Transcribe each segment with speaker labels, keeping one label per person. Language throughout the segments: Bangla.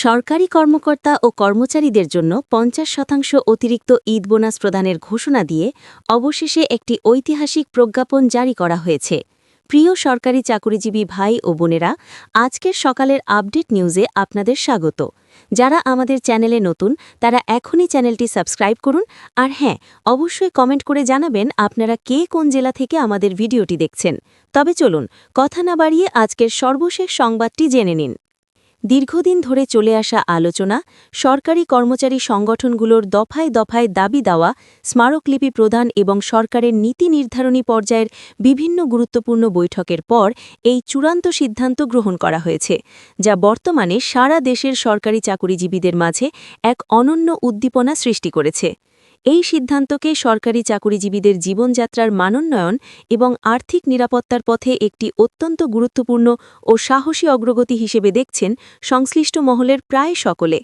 Speaker 1: সরকারি কর্মকর্তা ও কর্মচারীদের জন্য ৫০% অতিরিক্ত ঈদ বোনাস প্রদানের ঘোষণা দিয়ে অবশেষে একটি ঐতিহাসিক প্রজ্ঞাপন জারি করা হয়েছে। প্রিয় সরকারি চাকুরিজীবী ভাই ও বোনেরা, আজকের সকালের আপডেট নিউজে আপনাদের স্বাগত। যারা আমাদের চ্যানেলে নতুন তারা এখনই চ্যানেলটি সাবস্ক্রাইব করুন, আর হ্যাঁ, অবশ্যই কমেন্ট করে জানাবেন আপনারা কে কোন জেলা থেকে আমাদের ভিডিওটি দেখছেন। তবে চলুন কথা না বাড়িয়ে আজকের সর্বশেষ সংবাদটি জেনে নিন। দীর্ঘদিন ধরে চলে আসা আলোচনা, সরকারি কর্মচারী সংগঠনগুলোর দফায় দফায় দাবি দেওয়া, স্মারকলিপি প্রদান এবং সরকারের নীতি নির্ধারণী পর্যায়ের বিভিন্ন গুরুত্বপূর্ণ বৈঠকের পর এই চূড়ান্ত সিদ্ধান্ত গ্রহণ করা হয়েছে, যা বর্তমানে সারা দেশের সরকারি চাকুরিজীবীদের মাঝে এক অনন্য উদ্দীপনা সৃষ্টি করেছে। এই সিদ্ধান্তকে সরকারি চাকুরিজীবীদের জীবনযাত্রার মানোন্নয়ন এবং আর্থিক নিরাপত্তার পথে একটি অত্যন্ত গুরুত্বপূর্ণ ও সাহসী অগ্রগতি হিসেবে দেখছেন সংশ্লিষ্ট মহলের প্রায় সকলে।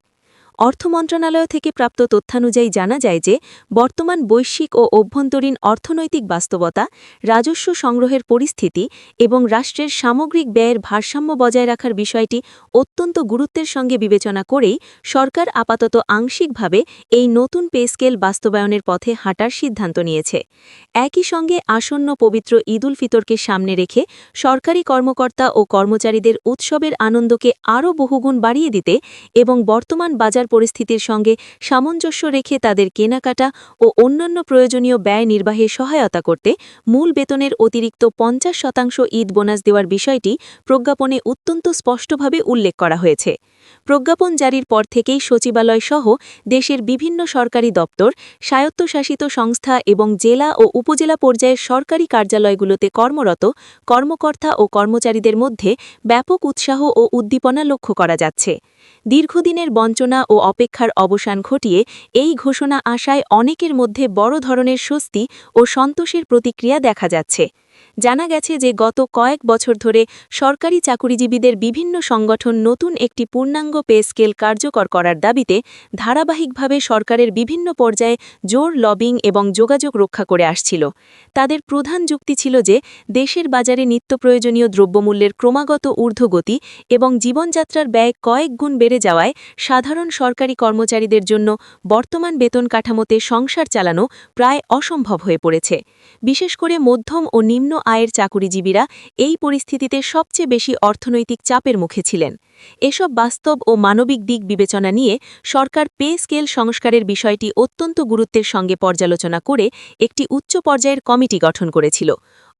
Speaker 1: অর্থ মন্ত্রণালয় থেকে প্রাপ্ত তথ্যানুযায়ী জানা যায় যে বর্তমান বৈশ্বিক ও অভ্যন্তরীণ অর্থনৈতিক বাস্তবতা, রাজস্ব সংগ্রহের পরিস্থিতি এবং রাষ্ট্রের সামগ্রিক ব্যয়ের ভারসাম্য বজায় রাখার বিষয়টি অত্যন্ত গুরুত্বের সঙ্গে বিবেচনা করেই সরকার আপাতত আংশিকভাবে এই নতুন পে স্কেল বাস্তবায়নের পথে হাঁটার সিদ্ধান্ত নিয়েছে। একই সঙ্গে আসন্ন পবিত্র ঈদ উল ফিতরকে সামনে রেখে সরকারি কর্মকর্তা ও কর্মচারীদের উৎসবের আনন্দকে আরও বহুগুণ বাড়িয়ে দিতে এবং বর্তমান বাজার পরিস্থিতির সঙ্গে সামঞ্জস্য রেখে তাদের কেনাকাটা ও অন্যান্য প্রয়োজনীয় ব্যয় নির্বাহে সহায়তা করতে মূল বেতনের অতিরিক্ত ৫০% ঈদ বোনাস দেওয়ার বিষয়টি প্রজ্ঞাপনে অত্যন্ত স্পষ্টভাবে উল্লেখ করা হয়েছে। প্রজ্ঞাপন জারির পর থেকেই সচিবালয় সহ দেশের বিভিন্ন সরকারি দপ্তর, স্বায়ত্তশাসিত সংস্থা এবং জেলা ও উপজেলা পর্যায়ের সরকারি কার্যালয়গুলোতে কর্মরত কর্মকর্তা ও কর্মচারীদের মধ্যে ব্যাপক উৎসাহ ও উদ্দীপনা লক্ষ্য করা যাচ্ছে। দীর্ঘদিনের বঞ্চনা ও অপেক্ষার অবসান ঘটিয়ে এই ঘোষণা আসায় অনেকের মধ্যে বড় ধরনের স্বস্তি ও সন্তোষের প্রতিক্রিয়া দেখা যাচ্ছে। জানা গেছে যে গত কয়েক বছর ধরে সরকারি চাকুরিজীবীদের বিভিন্ন সংগঠন নতুন একটি পূর্ণাঙ্গ পে স্কেল কার্যকর করার দাবিতে ধারাবাহিকভাবে সরকারের বিভিন্ন পর্যায়ে জোর লবিং এবং যোগাযোগ রক্ষা করে আসছিল। তাদের প্রধান যুক্তি ছিল যে দেশের বাজারে নিত্যপ্রয়োজনীয় দ্রব্যমূল্যের ক্রমাগত ঊর্ধ্বগতি এবং জীবনযাত্রার ব্যয় কয়েক গুণ বেড়ে যাওয়ায় সাধারণ সরকারি কর্মচারীদের জন্য বর্তমান বেতন কাঠামোতে সংসার চালানো প্রায় অসম্ভব হয়ে পড়েছে। বিশেষ করে মধ্যম ও নিম্ন আয়ের চাকুরিজীবীরা এই পরিস্থিতিতে সবচেয়ে বেশি অর্থনৈতিক চাপের মুখে ছিলেন। এসব বাস্তব ও মানবিক দিক বিবেচনা নিয়ে সরকার পে স্কেল সংস্কারের বিষয়টি অত্যন্ত গুরুত্বের সঙ্গে পর্যালোচনা করে একটি উচ্চ পর্যায়ের কমিটি গঠন করেছিল।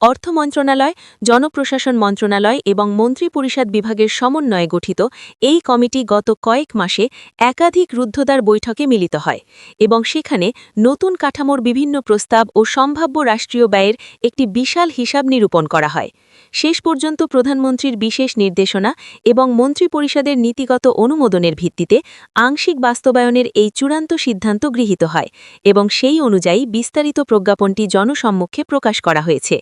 Speaker 1: অর্থ মন্ত্রণালয়, জনপ্রশাসন মন্ত্রণালয় এবং মন্ত্রিপরিষদ বিভাগের সমন্বয়ে গঠিত এই কমিটি গত কয়েক মাসে একাধিক রুদ্ধদ্বার বৈঠকে মিলিত হয় এবং সেখানে নতুন কাঠামোর বিভিন্ন প্রস্তাব ও সম্ভাব্য রাষ্ট্রীয় ব্যয়ের একটি বিশাল হিসাব নিরূপণ করা হয়। শেষ পর্যন্ত প্রধানমন্ত্রীর বিশেষ নির্দেশনা এবং মন্ত্রিপরিষদের নীতিগত অনুমোদনের ভিত্তিতে আংশিক বাস্তবায়নের এই চূড়ান্ত সিদ্ধান্ত গৃহীত হয় এবং সেই অনুযায়ী বিস্তারিত প্রজ্ঞাপনটি জনসম্মুখে প্রকাশ করা হয়েছে।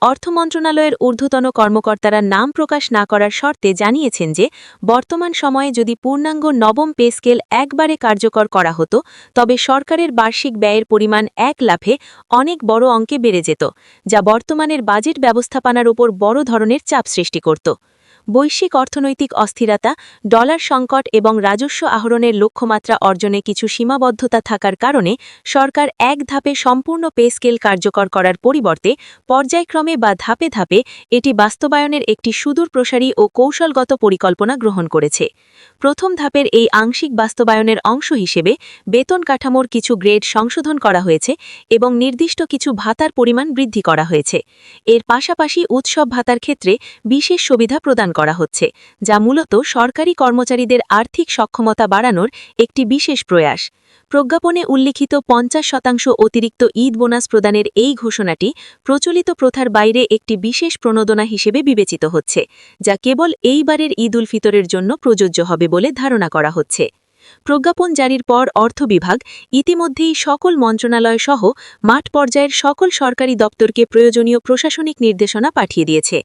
Speaker 1: অর্থ মন্ত্রণালয়ের ঊর্ধ্বতন কর্মকর্তারা নাম প্রকাশ না করার শর্তে জানিয়েছেন যে বর্তমান সময়ে যদি পূর্ণাঙ্গ নবম পে স্কেল একবারে কার্যকর করা হতো তবে সরকারের বার্ষিক ব্যয়ের পরিমাণ এক লাফে অনেক বড় অঙ্কে বেড়ে যেত, যা বর্তমানের বাজেট ব্যবস্থাপনার উপর বড় ধরনের চাপ সৃষ্টি করত। বৈশ্বিক অর্থনৈতিক অস্থিরতা, ডলার সংকট এবং রাজস্ব আহরণের লক্ষ্যমাত্রা অর্জনে কিছু সীমাবদ্ধতা থাকার কারণে সরকার এক ধাপে সম্পূর্ণ পে স্কেল কার্যকর করার পরিবর্তে পর্যায়ক্রমে বা ধাপে ধাপে এটি বাস্তবায়নের একটি সুদূরপ্রসারী ও কৌশলগত পরিকল্পনা গ্রহণ করেছে। প্রথম ধাপের এই আংশিক বাস্তবায়নের অংশ হিসেবে বেতন কাঠামোর কিছু গ্রেড সংশোধন করা হয়েছে এবং নির্দিষ্ট কিছু ভাতার পরিমাণ বৃদ্ধি করা হয়েছে। এর পাশাপাশি উৎসব ভাতার ক্ষেত্রে বিশেষ সুবিধা প্রদান করা হচ্ছে, যা মূলত সরকারি কর্মচারীদের আর্থিক সক্ষমতা বাড়ানোর একটি বিশেষ প্রয়াস। প্রজ্ঞাপনে উল্লিখিত ৫০% অতিরিক্ত ঈদ বোনাস প্রদানের এই ঘোষণাটি প্রচলিত প্রথার বাইরে একটি বিশেষ প্রণোদনা হিসেবে বিবেচিত হচ্ছে, যা কেবল এইবারের ঈদ উল ফিতরের জন্য প্রযোজ্য হবে বলে ধারণা করা হচ্ছে। প্রজ্ঞাপন জারির পর অর্থ বিভাগ ইতিমধ্যেই সকল মন্ত্রণালয় সহ মাঠ পর্যায়ের সকল সরকারি দপ্তরকে প্রয়োজনীয় প্রশাসনিক নির্দেশনা পাঠিয়ে দিয়েছে।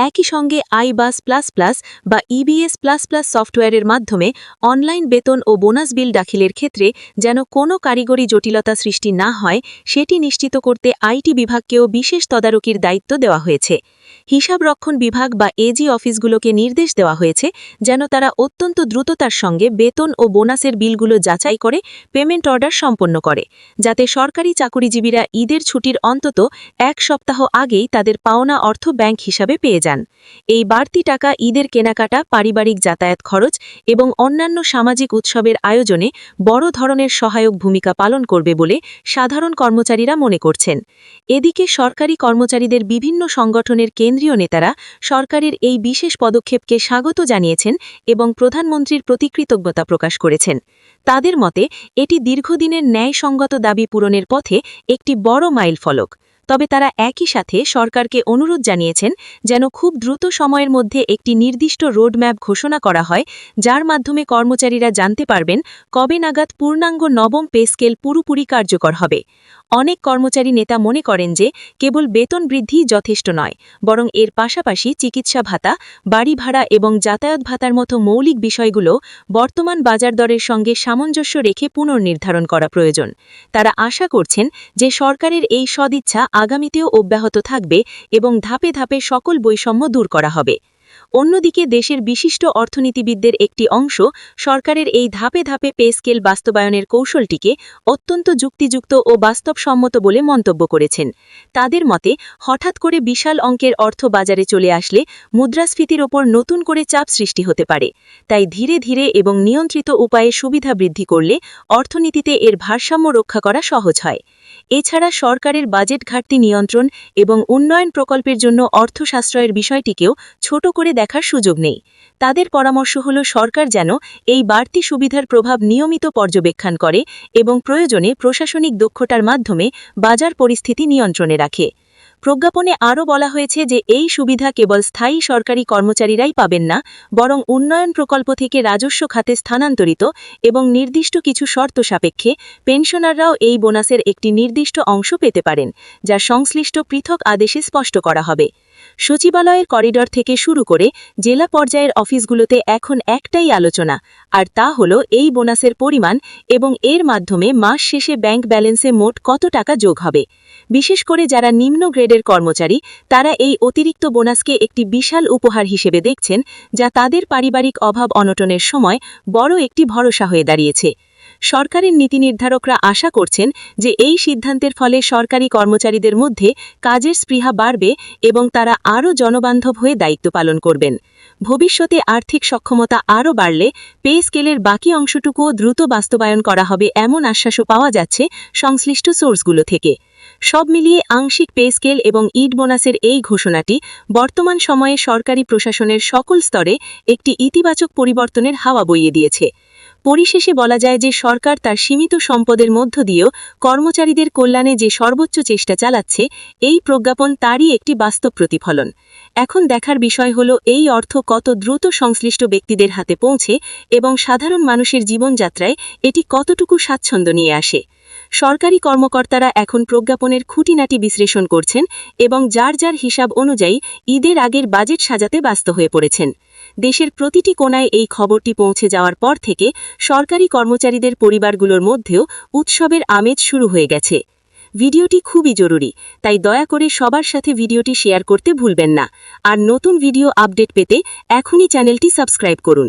Speaker 1: একই সঙ্গে আইবাস প্লাস প্লাস বা ইবিএস প্লাস প্লাস সফটওয়্যারের মাধ্যমে অনলাইন বেতন ও বোনাস বিল দাখিলের ক্ষেত্রে যেন কোনো কারিগরি জটিলতা সৃষ্টি না হয় সেটি নিশ্চিত করতে আইটি বিভাগকেও বিশেষ তদারকির দায়িত্ব দেওয়া হয়েছে। হিসাবরক্ষণ বিভাগ বা এজি অফিসগুলোকে নির্দেশ দেওয়া হয়েছে যেন তারা অত্যন্ত দ্রুততার সঙ্গে বেতন ও বোনাসের বিলগুলো যাচাই করে পেমেন্ট অর্ডার সম্পন্ন করে, যাতে সরকারি চাকুরিজীবীরা ঈদের ছুটির অন্তত 1 সপ্তাহ আগেই তাদের পাওনা অর্থ ব্যাংক হিসাবে পেয়ে যান। এই বাড়তি টাকা ঈদের কেনাকাটা, পারিবারিক যাতায়াত খরচ এবং অন্যান্য সামাজিক উৎসবের আয়োজনে বড় ধরনের সহায়ক ভূমিকা পালন করবে বলে সাধারণ কর্মচারীরা মনে করছেন। এদিকে সরকারি কর্মচারীদের বিভিন্ন সংগঠনের কেন্দ্রীয় নেতারা সরকারের এই বিশেষ পদক্ষেপকে স্বাগত জানিয়েছেন এবং প্রধানমন্ত্রীর প্রতি কৃতজ্ঞতা প্রকাশ করেছেন। তাদের মতে এটি দীর্ঘদিনের ন্যায়সঙ্গত দাবি পূরণের পথে একটি বড় মাইলফলক। তবে তারা একই সাথে সরকারকে অনুরোধ জানিয়েছেন যেন খুব দ্রুত সময়ের মধ্যে একটি নির্দিষ্ট রোডম্যাপ ঘোষণা করা হয়, যার মাধ্যমে কর্মচারীরা জানতে পারবেন কবে নাগাদ পূর্ণাঙ্গ নবম পে স্কেল পুরোপুরি কার্যকর হবে। অনেক কর্মচারী নেতা মনে করেন যে কেবল বেতন বৃদ্ধি যথেষ্ট নয়, বরং এর পাশাপাশি চিকিৎসা ভাতা, বাড়ি ভাড়া এবং যাতায়াত ভাতার মতো মৌলিক বিষয়গুলো বর্তমান বাজার দরের সঙ্গে সামঞ্জস্য রেখে পুনর্নির্ধারণ করা প্রয়োজন। তারা আশা করছেন যে সরকারের এই সদিচ্ছা আগামীতেও অব্যাহত থাকবে এবং ধাপে ধাপে সকল বৈষম্য দূর করা হবে। অন্যদিকে দেশের বিশিষ্ট অর্থনীতিবিদদের একটি অংশ সরকারের এই ধাপে ধাপে পে স্কেল বাস্তবায়নের কৌশলটিকে অত্যন্ত যুক্তিযুক্ত ও বাস্তবসম্মত বলে মন্তব্য করেছেন। তাদের মতে হঠাৎ করে বিশাল অঙ্কের অর্থ বাজারে চলে আসলে মুদ্রাস্ফীতির ওপর নতুন করে চাপ সৃষ্টি হতে পারে। তাই ধীরে ধীরে এবং নিয়ন্ত্রিত উপায়ে সুবিধা বৃদ্ধি করলে অর্থনীতিতে এর ভারসাম্য রক্ষা করা সহজ হয়। এছাড়া সরকারের বাজেট ঘাটতি নিয়ন্ত্রণ এবং উন্নয়ন প্রকল্পের জন্য অর্থ সাশ্রয়ের বিষয়টিকেও ছোট করে দেখার সুযোগ নেই। তাদের পরামর্শ হল সরকার যেন এই বাড়তি সুবিধার প্রভাব নিয়মিত পর্যবেক্ষণ করে এবং প্রয়োজনে প্রশাসনিক দক্ষতার মাধ্যমে বাজার পরিস্থিতি নিয়ন্ত্রণে রাখে। প্রজ্ঞাপনে আরও বলা হয়েছে যে এই সুবিধা কেবল স্থায়ী সরকারি কর্মচারীরাই পাবেন না, বরং উন্নয়ন প্রকল্প থেকে রাজস্ব খাতে স্থানান্তরিত এবং নির্দিষ্ট কিছু শর্ত সাপেক্ষে পেনশনাররাও এই বোনাসের একটি নির্দিষ্ট অংশ পেতে পারেন, যা সংশ্লিষ্ট পৃথক আদেশে স্পষ্ট করা হবে। সচিবালয়ের করিডর থেকে শুরু করে জেলা পর্যায়ের অফিসগুলোতে এখন একটাই আলোচনা, আর তা হল এই বোনাসের পরিমাণ এবং এর মাধ্যমে মাস শেষে ব্যাংক ব্যালেন্সে মোট কত টাকা যোগ হবে। বিশেষ করে যারা নিম্ন গ্রেডের কর্মচারী, তারা এই অতিরিক্ত বোনাসকে একটি বিশাল উপহার হিসেবে দেখছেন, যা তাদের পারিবারিক অভাব অনটনের সময় বড় একটি ভরসা হয়ে দাঁড়িয়েছে। সরকারের নীতি নির্ধারকরা আশা করছেন যে এই সিদ্ধান্তের ফলে সরকারি কর্মচারীদের মধ্যে কাজের স্পৃহা বাড়বে এবং তারা আরও জনবান্ধব হয়ে দায়িত্ব পালন করবেন। ভবিষ্যতে আর্থিক সক্ষমতা আরও বাড়লে পে স্কেলের বাকি অংশটুকুও দ্রুত বাস্তবায়ন করা হবে এমন আশ্বাসও পাওয়া যাচ্ছে সংশ্লিষ্ট সোর্সগুলো থেকে। সব মিলিয়ে আংশিক পে স্কেল এবং ঈদ বোনাসের এই ঘোষণাটি বর্তমান সময়ে সরকারি প্রশাসনের সকল স্তরে একটি ইতিবাচক পরিবর্তনের হাওয়া বইয়ে দিয়েছে। পরিশেষে বলা যায় যে সরকার তার সীমিত সম্পদের মধ্য দিয়েও কর্মচারীদের কল্যাণে যে সর্বোচ্চ চেষ্টা চালাচ্ছে, এই প্রজ্ঞাপন তারই একটি বাস্তব প্রতিফলন। এখন দেখার বিষয় হল এই অর্থ কত দ্রুত সংশ্লিষ্ট ব্যক্তিদের হাতে পৌঁছে এবং সাধারণ মানুষের জীবনযাত্রায় এটি কতটুকু স্বাচ্ছন্দ্য নিয়ে আসে। সরকারি কর্মকর্তারা এখন প্রজ্ঞাপনের খুঁটিনাটি বিশ্লেষণ করছেন এবং যার যার হিসাব অনুযায়ী ঈদের আগের বাজেট সাজাতে ব্যস্ত হয়ে পড়েছেন। দেশের প্রতিটি কোণায় এই খবরটি পৌঁছে যাওয়ার পর থেকে সরকারি কর্মচারীদের পরিবারগুলোর মধ্যেও উৎসবের আমেজ শুরু হয়ে গেছে। ভিডিওটি খুবই জরুরি, তাই দয়া করে সবার সাথে ভিডিওটি শেয়ার করতে ভুলবেন না। আর নতুন ভিডিও আপডেট পেতে এখনই চ্যানেলটি সাবস্ক্রাইব করুন।